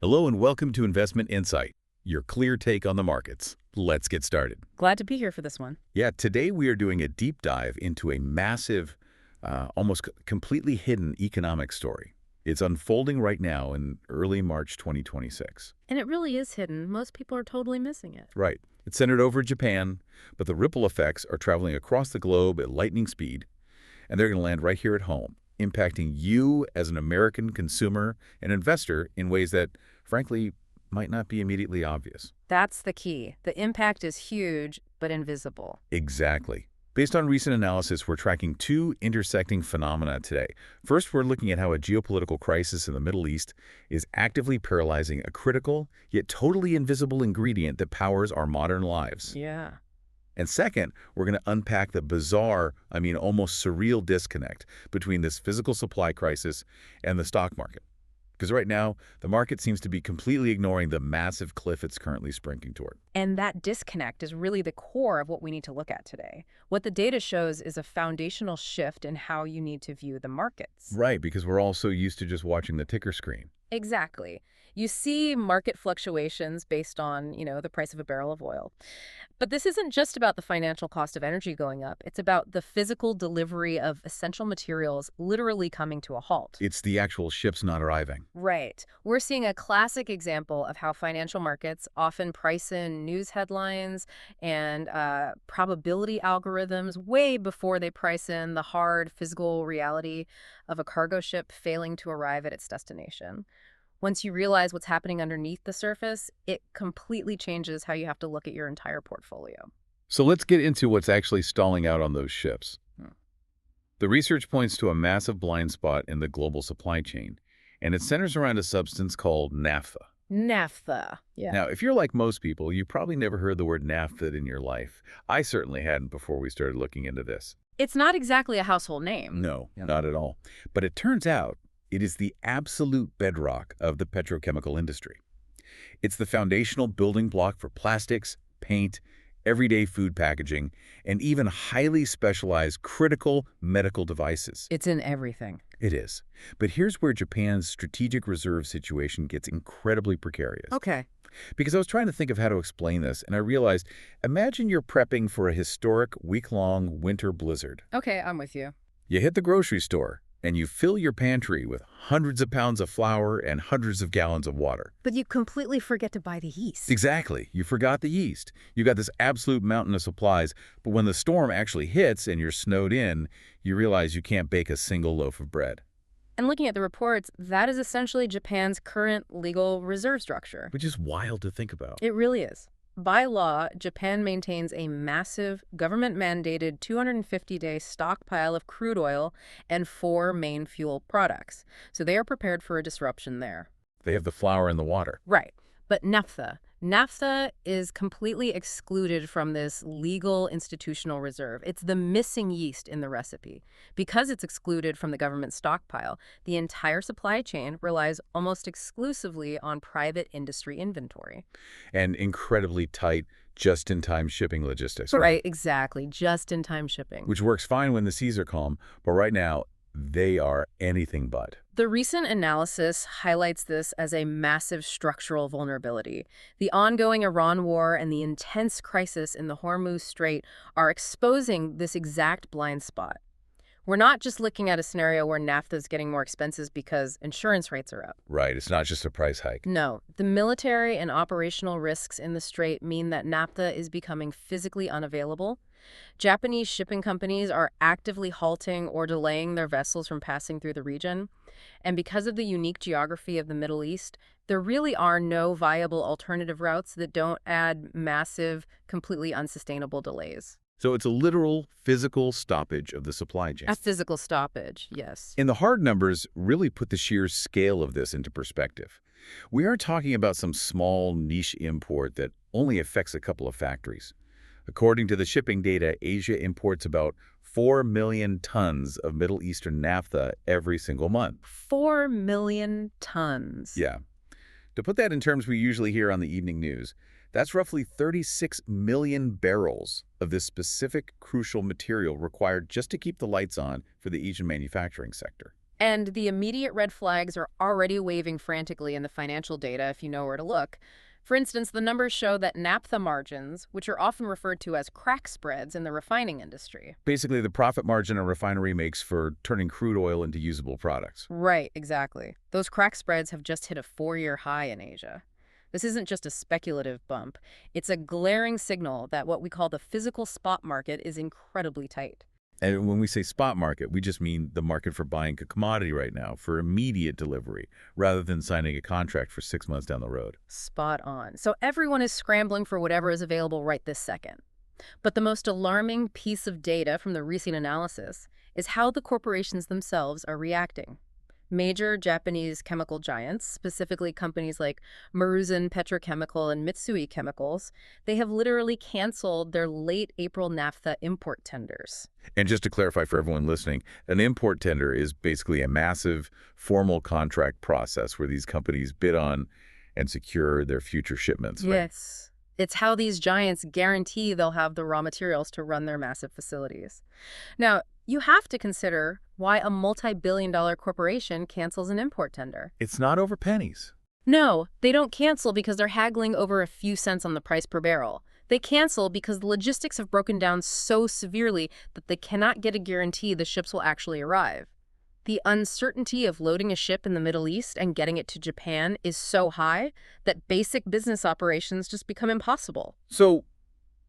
Hello and welcome to Investment Insight, your clear take on the markets. Let's get started. Glad to be here for this one. Yeah, today we are doing a deep dive into a massive, almost completely hidden economic story. It's unfolding right now in early March 2026. And it really is hidden. Most people are totally missing it. Right. It's centered over Japan, but the ripple effects are traveling across the globe at lightning speed, and they're going to land right here at home, impacting you as an American consumer and investor in ways that, frankly, might not be immediately obvious. That's the key. The impact is huge, but invisible. Exactly. Based on recent analysis, we're tracking two intersecting phenomena today. First, we're looking at how a geopolitical crisis in the Middle East is actively paralyzing a critical, yet totally invisible ingredient that powers our modern lives. Yeah. And second, we're going to unpack the bizarre, almost surreal disconnect between this physical supply crisis and the stock market. Because right now, the market seems to be completely ignoring the massive cliff it's currently sprinting toward. And that disconnect is really the core of what we need to look at today. What the data shows is a foundational shift in how you need to view the markets. Right, because we're all so used to just watching the ticker screen. Exactly. You see market fluctuations based on, the price of a barrel of oil. But this isn't just about the financial cost of energy going up. It's about the physical delivery of essential materials literally coming to a halt. It's the actual ships not arriving. Right. We're seeing a classic example of how financial markets often price in news headlines and probability algorithms way before they price in the hard physical reality of a cargo ship failing to arrive at its destination. Once you realize what's happening underneath the surface, it completely changes how you have to look at your entire portfolio. So let's get into what's actually stalling out on those ships. The research points to a massive blind spot in the global supply chain, and it centers around a substance called naphtha. Naphtha. Yeah. Now, if you're like most people, you probably never heard the word naphtha in your life. I certainly hadn't before we started looking into this. It's not exactly a household name. No, not at all. But it turns out it is the absolute bedrock of the petrochemical industry. It's the foundational building block for plastics, paint, everyday food packaging, and even highly specialized critical medical devices. It's in everything. It is. But here's where Japan's strategic reserve situation gets incredibly precarious. Okay. Because I was trying to think of how to explain this, and I realized, imagine you're prepping for a historic week-long winter blizzard. Okay, I'm with you. You hit the grocery store, and you fill your pantry with hundreds of pounds of flour and hundreds of gallons of water. But you completely forget to buy the yeast. Exactly. You forgot the yeast. You got this absolute mountain of supplies, but when the storm actually hits and you're snowed in, you realize you can't bake a single loaf of bread. And looking at the reports, that is essentially Japan's current legal reserve structure. Which is wild to think about. It really is. By law, Japan maintains a massive government-mandated 250-day stockpile of crude oil and 4 main fuel products. So they are prepared for a disruption there. They have the flour and the water. Right. But naphtha is completely excluded from this legal institutional reserve. It's the missing yeast in the recipe. Because it's excluded from the government stockpile, the entire supply chain relies almost exclusively on private industry inventory. And incredibly tight, just-in-time shipping logistics. Right, exactly. Just-in-time shipping. Which works fine when the seas are calm, but right now, they are anything but. The recent analysis highlights this as a massive structural vulnerability. The ongoing Iran war and the intense crisis in the Hormuz Strait are exposing this exact blind spot. We're not just looking at a scenario where naphtha is getting more expensive because insurance rates are up. Right, it's not just a price hike. No, the military and operational risks in the strait mean that naphtha is becoming physically unavailable. Japanese shipping companies are actively halting or delaying their vessels from passing through the region. And because of the unique geography of the Middle East, there really are no viable alternative routes that don't add massive, completely unsustainable delays. So it's a literal, physical stoppage of the supply chain. A physical stoppage, yes. And the hard numbers really put the sheer scale of this into perspective. We aren't talking about some small niche import that only affects a couple of factories. According to the shipping data, Asia imports about 4 million tons of Middle Eastern naphtha every single month. 4 million tons. Yeah. To put that in terms we usually hear on the evening news, that's roughly 36 million barrels of this specific crucial material required just to keep the lights on for the Asian manufacturing sector. And the immediate red flags are already waving frantically in the financial data if you know where to look. For instance, the numbers show that naphtha margins, which are often referred to as crack spreads in the refining industry. Basically, the profit margin a refinery makes for turning crude oil into usable products. Right, exactly. Those crack spreads have just hit a 4-year high in Asia. This isn't just a speculative bump. It's a glaring signal that what we call the physical spot market is incredibly tight. And when we say spot market, we just mean the market for buying a commodity right now for immediate delivery, rather than signing a contract for 6 months down the road. Spot on. So everyone is scrambling for whatever is available right this second. But the most alarming piece of data from the recent analysis is how the corporations themselves are reacting. Major Japanese chemical giants, specifically companies like Maruzen Petrochemical and Mitsui Chemicals, they have literally canceled their late April naphtha import tenders. And just to clarify for everyone listening, an import tender is basically a massive formal contract process where these companies bid on and secure their future shipments, right? Yes. It's how these giants guarantee they'll have the raw materials to run their massive facilities. Now, you have to consider why a multi-billion-dollar corporation cancels an import tender. It's not over pennies. No, they don't cancel because they're haggling over a few cents on the price per barrel. They cancel because the logistics have broken down so severely that they cannot get a guarantee the ships will actually arrive. The uncertainty of loading a ship in the Middle East and getting it to Japan is so high that basic business operations just become impossible. So,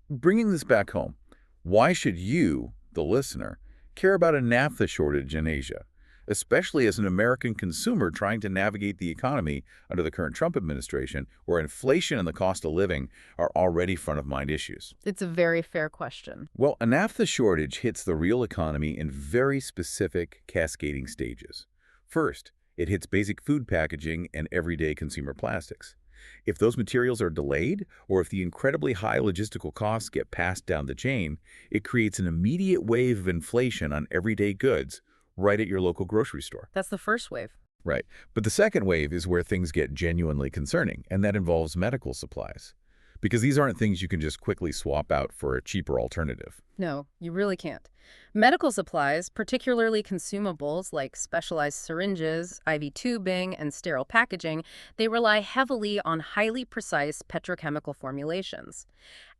bringing this back home, why should you, the listener, care about a naphtha shortage in Asia, especially as an American consumer trying to navigate the economy under the current Trump administration, where inflation and the cost of living are already front-of-mind issues? It's a very fair question. Well, a naphtha shortage hits the real economy in very specific cascading stages. First, it hits basic food packaging and everyday consumer plastics. If those materials are delayed, or if the incredibly high logistical costs get passed down the chain, it creates an immediate wave of inflation on everyday goods right at your local grocery store. That's the first wave. Right. But the second wave is where things get genuinely concerning, and that involves medical supplies. Because these aren't things you can just quickly swap out for a cheaper alternative. No, you really can't. Medical supplies, particularly consumables like specialized syringes, IV tubing, and sterile packaging, they rely heavily on highly precise petrochemical formulations.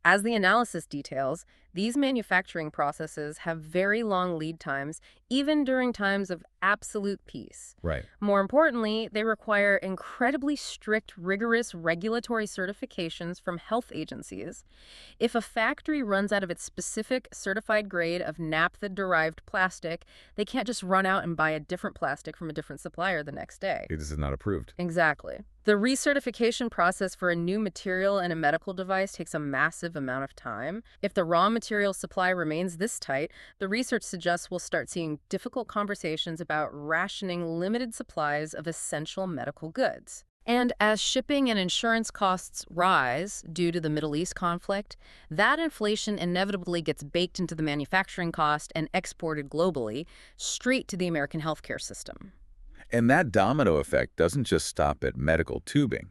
As the analysis details, these manufacturing processes have very long lead times, even during times of absolute peace. Right. More importantly, they require incredibly strict, rigorous regulatory certifications from health agencies. If a factory runs out of its specific certified grade of naphtha-derived plastic, they can't just run out and buy a different plastic from a different supplier the next day. This is not approved. Exactly. The recertification process for a new material in a medical device takes a massive amount of time. If the raw material supply remains this tight, the research suggests we'll start seeing difficult conversations about rationing limited supplies of essential medical goods. And as shipping and insurance costs rise due to the Middle East conflict, that inflation inevitably gets baked into the manufacturing cost and exported globally, straight to the American healthcare system. And that domino effect doesn't just stop at medical tubing.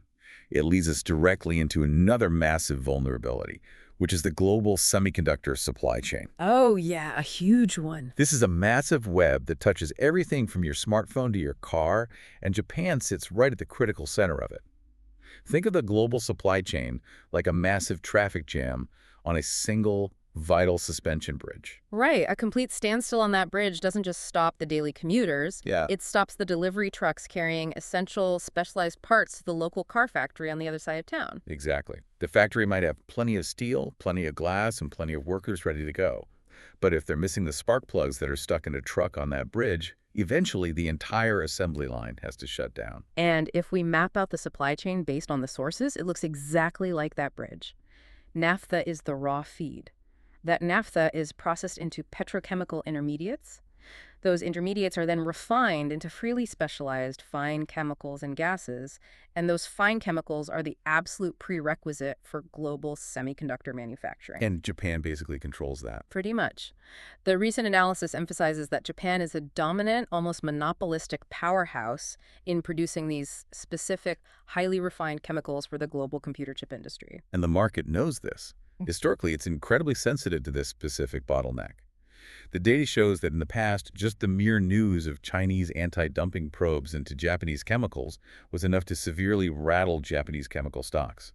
It leads us directly into another massive vulnerability, which is the global semiconductor supply chain. Oh, yeah, a huge one. This is a massive web that touches everything from your smartphone to your car, and Japan sits right at the critical center of it. Think of the global supply chain like a massive traffic jam on a single, vital suspension bridge. Right. A complete standstill on that bridge doesn't just stop the daily commuters. Yeah. It stops the delivery trucks carrying essential specialized parts to the local car factory on the other side of town. Exactly. The factory might have plenty of steel, plenty of glass, and plenty of workers ready to go. But if they're missing the spark plugs that are stuck in a truck on that bridge, eventually the entire assembly line has to shut down. And if we map out the supply chain based on the sources, it looks exactly like that bridge. Naphtha is the raw feed. That naphtha is processed into petrochemical intermediates. Those intermediates are then refined into freely specialized fine chemicals and gases, and those fine chemicals are the absolute prerequisite for global semiconductor manufacturing. And Japan basically controls that. Pretty much. The recent analysis emphasizes that Japan is a dominant, almost monopolistic powerhouse in producing these specific, highly refined chemicals for the global computer chip industry. And the market knows this. Historically, it's incredibly sensitive to this specific bottleneck. The data shows that in the past, just the mere news of Chinese anti-dumping probes into Japanese chemicals was enough to severely rattle Japanese chemical stocks.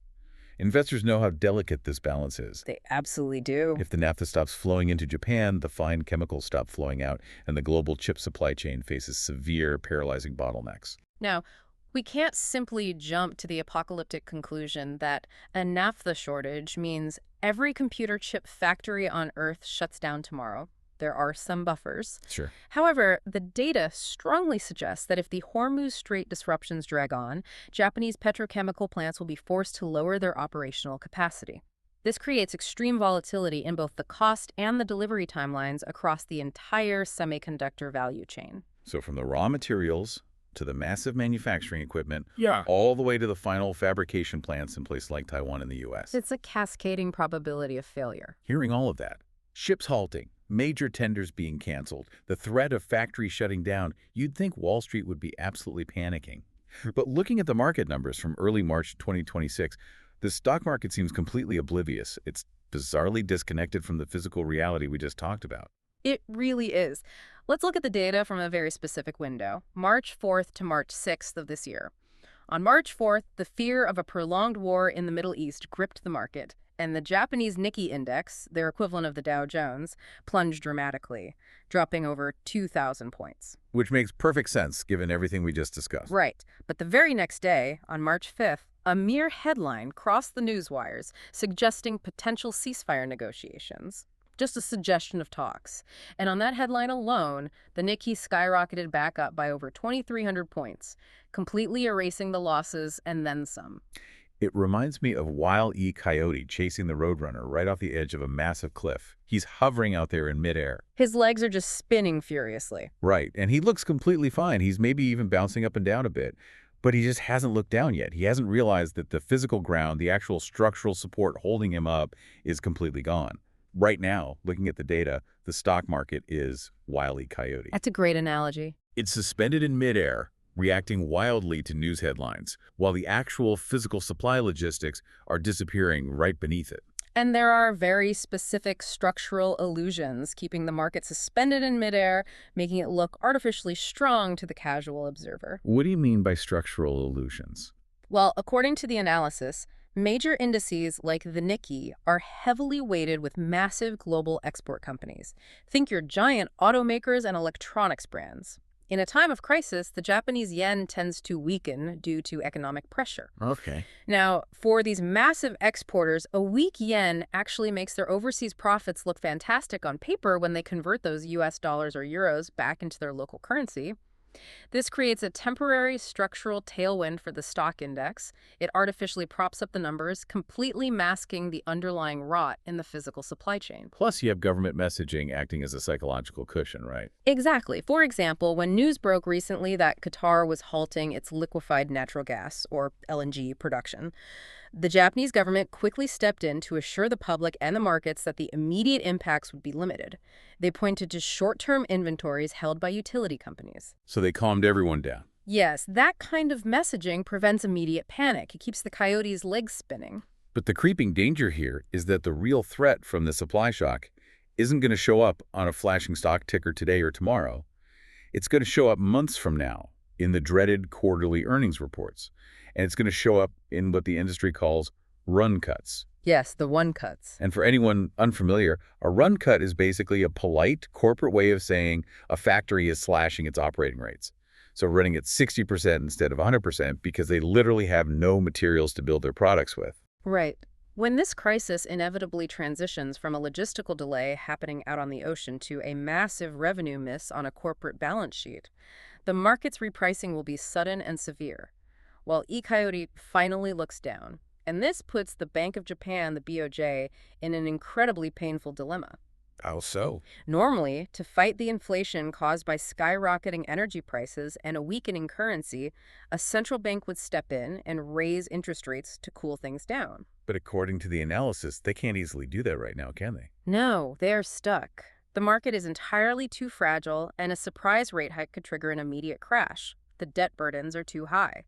Investors know how delicate this balance is. They absolutely do. If the naphtha stops flowing into Japan, the fine chemicals stop flowing out, and the global chip supply chain faces severe, paralyzing bottlenecks. Now, we can't simply jump to the apocalyptic conclusion that a naphtha shortage means every computer chip factory on Earth shuts down tomorrow. There are some buffers. Sure. However, the data strongly suggests that if the Hormuz Strait disruptions drag on, Japanese petrochemical plants will be forced to lower their operational capacity. This creates extreme volatility in both the cost and the delivery timelines across the entire semiconductor value chain. So from the raw materials to the massive manufacturing equipment, Yeah. all the way to the final fabrication plants in places like Taiwan and the U.S. It's a cascading probability of failure. Hearing all of that, ships halting, major tenders being canceled, the threat of factories shutting down, you'd think Wall Street would be absolutely panicking. But looking at the market numbers from early March 2026, the stock market seems completely oblivious. It's bizarrely disconnected from the physical reality we just talked about. It really is. Let's look at the data from a very specific window, March 4th to March 6th of this year. On March 4th, the fear of a prolonged war in the Middle East gripped the market, and the Japanese Nikkei index, their equivalent of the Dow Jones, plunged dramatically, dropping over 2,000 points. Which makes perfect sense given everything we just discussed. Right. But the very next day, on March 5th, a mere headline crossed the news wires suggesting potential ceasefire negotiations. Just a suggestion of talks. And on that headline alone, the Nikkei skyrocketed back up by over 2,300 points, completely erasing the losses and then some. It reminds me of Wile E. Coyote chasing the Roadrunner right off the edge of a massive cliff. He's hovering out there in midair. His legs are just spinning furiously. Right, and he looks completely fine. He's maybe even bouncing up and down a bit. But he just hasn't looked down yet. He hasn't realized that the physical ground, the actual structural support holding him up, is completely gone. Right now, looking at the data, the stock market is Wile E. Coyote. That's a great analogy. It's suspended in midair, reacting wildly to news headlines, while the actual physical supply logistics are disappearing right beneath it. And there are very specific structural illusions keeping the market suspended in midair, making it look artificially strong to the casual observer. What do you mean by structural illusions? Well, according to the analysis, major indices like the Nikkei are heavily weighted with massive global export companies. Think your giant automakers and electronics brands. In a time of crisis, the Japanese yen tends to weaken due to economic pressure. Okay. Now, for these massive exporters, a weak yen actually makes their overseas profits look fantastic on paper when they convert those US dollars or euros back into their local currency. This creates a temporary structural tailwind for the stock index. It artificially props up the numbers, completely masking the underlying rot in the physical supply chain. Plus, you have government messaging acting as a psychological cushion, right? Exactly. For example, when news broke recently that Qatar was halting its liquefied natural gas, or LNG, production, the Japanese government quickly stepped in to assure the public and the markets that the immediate impacts would be limited. They pointed to short-term inventories held by utility companies. So they calmed everyone down. Yes, that kind of messaging prevents immediate panic. It keeps the coyote's legs spinning. But the creeping danger here is that the real threat from the supply shock isn't going to show up on a flashing stock ticker today or tomorrow. It's going to show up months from now in the dreaded quarterly earnings reports. And it's going to show up in what the industry calls run cuts. Yes, the one cuts. And for anyone unfamiliar, a run cut is basically a polite corporate way of saying a factory is slashing its operating rates. So running at 60% instead of 100% because they literally have no materials to build their products with. Right. When this crisis inevitably transitions from a logistical delay happening out on the ocean to a massive revenue miss on a corporate balance sheet, the market's repricing will be sudden and severe. While E-Coyote finally looks down. And this puts the Bank of Japan, the BOJ, in an incredibly painful dilemma. How so? Normally, to fight the inflation caused by skyrocketing energy prices and a weakening currency, a central bank would step in and raise interest rates to cool things down. But according to the analysis, they can't easily do that right now, can they? No, they're stuck. The market is entirely too fragile, and a surprise rate hike could trigger an immediate crash. The debt burdens are too high.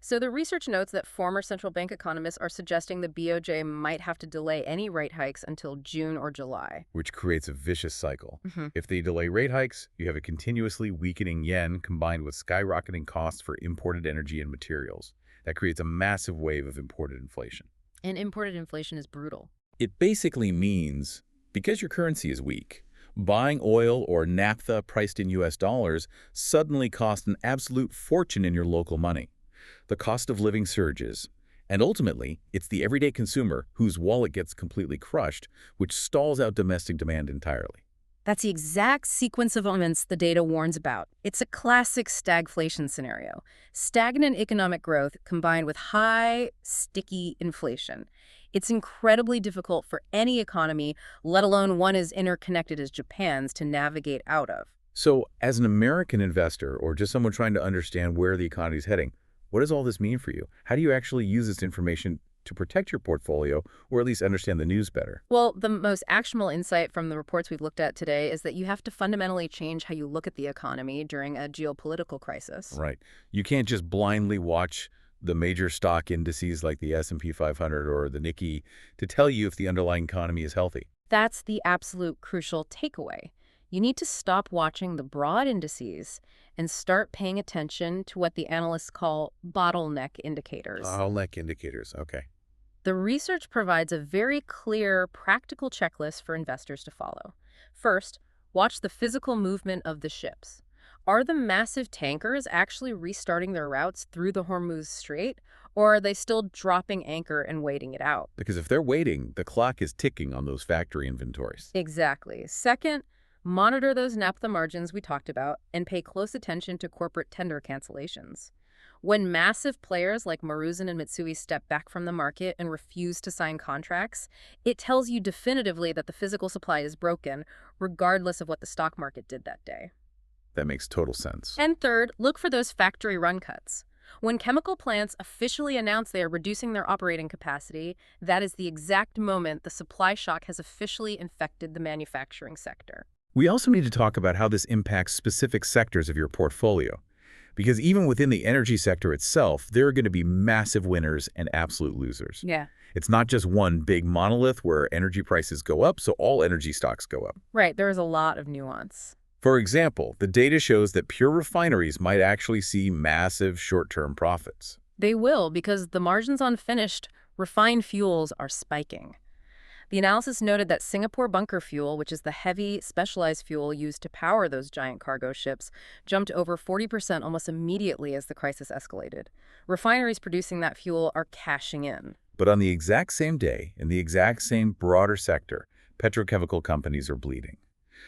So the research notes that former central bank economists are suggesting the BOJ might have to delay any rate hikes until June or July. Which creates a vicious cycle. Hmm. If they delay rate hikes, you have a continuously weakening yen combined with skyrocketing costs for imported energy and materials. That creates a massive wave of imported inflation. And imported inflation is brutal. It basically means, because your currency is weak, buying oil or naphtha priced in US dollars suddenly costs an absolute fortune in your local money. The cost of living surges, and ultimately, it's the everyday consumer whose wallet gets completely crushed, which stalls out domestic demand entirely. That's the exact sequence of events the data warns about. It's a classic stagflation scenario. Stagnant economic growth combined with high, sticky inflation. It's incredibly difficult for any economy, let alone one as interconnected as Japan's, to navigate out of. So, as an American investor or just someone trying to understand where the economy is heading, what does all this mean for you? How do you actually use this information to protect your portfolio or at least understand the news better? Well, the most actionable insight from the reports we've looked at today is that you have to fundamentally change how you look at the economy during a geopolitical crisis. Right. You can't just blindly watch the major stock indices like the S&P 500 or the Nikkei to tell you if the underlying economy is healthy. That's the absolute crucial takeaway. You need to stop watching the broad indices and start paying attention to what the analysts call bottleneck indicators. Bottleneck indicators. Okay. The research provides a very clear, practical checklist for investors to follow. First, watch the physical movement of the ships. Are the massive tankers actually restarting their routes through the Hormuz Strait, or are they still dropping anchor and waiting it out? Because if they're waiting, the clock is ticking on those factory inventories. Exactly. Second, monitor those naphtha margins we talked about and pay close attention to corporate tender cancellations. When massive players like Maruzen and Mitsui step back from the market and refuse to sign contracts, it tells you definitively that the physical supply is broken, regardless of what the stock market did that day. That makes total sense. And third, look for those factory run cuts. When chemical plants officially announce they are reducing their operating capacity, that is the exact moment the supply shock has officially infected the manufacturing sector. We also need to talk about how this impacts specific sectors of your portfolio. Because even within the energy sector itself, there are going to be massive winners and absolute losers. Yeah. It's not just one big monolith where energy prices go up, so all energy stocks go up. Right, there is a lot of nuance. For example, the data shows that pure refineries might actually see massive short-term profits. They will, because the margins on finished, refined fuels are spiking. The analysis noted that Singapore bunker fuel, which is the heavy, specialized fuel used to power those giant cargo ships, jumped over 40% almost immediately as the crisis escalated. Refineries producing that fuel are cashing in. But on the exact same day, in the exact same broader sector, petrochemical companies are bleeding.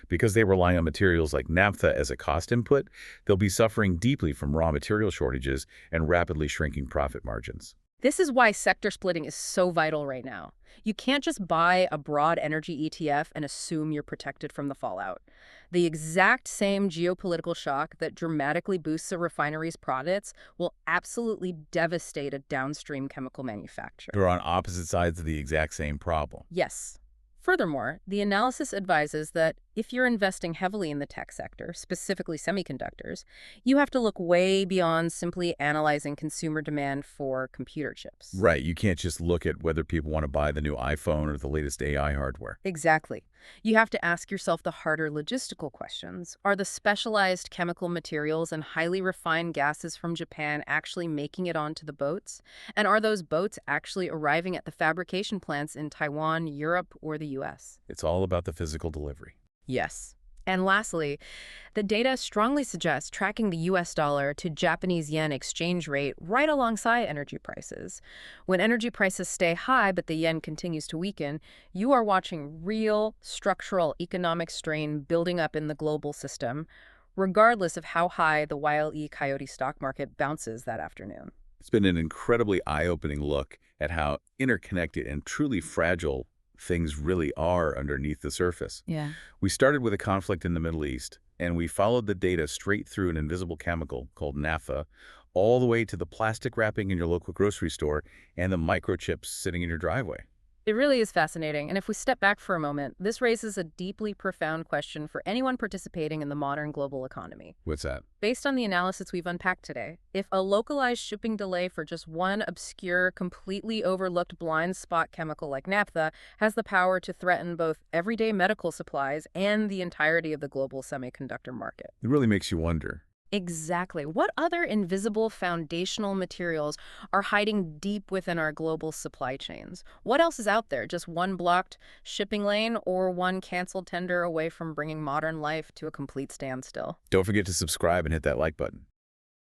Because they rely on materials like naphtha as a cost input, they'll be suffering deeply from raw material shortages and rapidly shrinking profit margins. This is why sector splitting is so vital right now. You can't just buy a broad energy ETF and assume you're protected from the fallout. The exact same geopolitical shock that dramatically boosts a refinery's profits will absolutely devastate a downstream chemical manufacturer. They're on opposite sides of the exact same problem. Yes. Furthermore, the analysis advises that if you're investing heavily in the tech sector, specifically semiconductors, you have to look way beyond simply analyzing consumer demand for computer chips. Right, you can't just look at whether people want to buy the new iPhone or the latest AI hardware. Exactly. You have to ask yourself the harder logistical questions. Are the specialized chemical materials and highly refined gases from Japan actually making it onto the boats? And are those boats actually arriving at the fabrication plants in Taiwan, Europe, or the US? It's all about the physical delivery. Yes. And lastly, the data strongly suggests tracking the US dollar to Japanese yen exchange rate right alongside energy prices. When energy prices stay high but the yen continues to weaken, you are watching real structural economic strain building up in the global system, regardless of how high the Wile E. Coyote stock market bounces that afternoon. It's been an incredibly eye-opening look at how interconnected and truly fragile things really are underneath the surface. Yeah. We started with a conflict in the Middle East, and we followed the data straight through an invisible chemical called naphtha, all the way to the plastic wrapping in your local grocery store and the microchips sitting in your driveway. It really is fascinating. And if we step back for a moment, this raises a deeply profound question for anyone participating in the modern global economy. What's that? Based on the analysis we've unpacked today, if a localized shipping delay for just one obscure, completely overlooked blind spot chemical like naphtha has the power to threaten both everyday medical supplies and the entirety of the global semiconductor market. It really makes you wonder. Exactly. What other invisible foundational materials are hiding deep within our global supply chains? What else is out there? Just one blocked shipping lane or one canceled tender away from bringing modern life to a complete standstill? Don't forget to subscribe and hit that like button.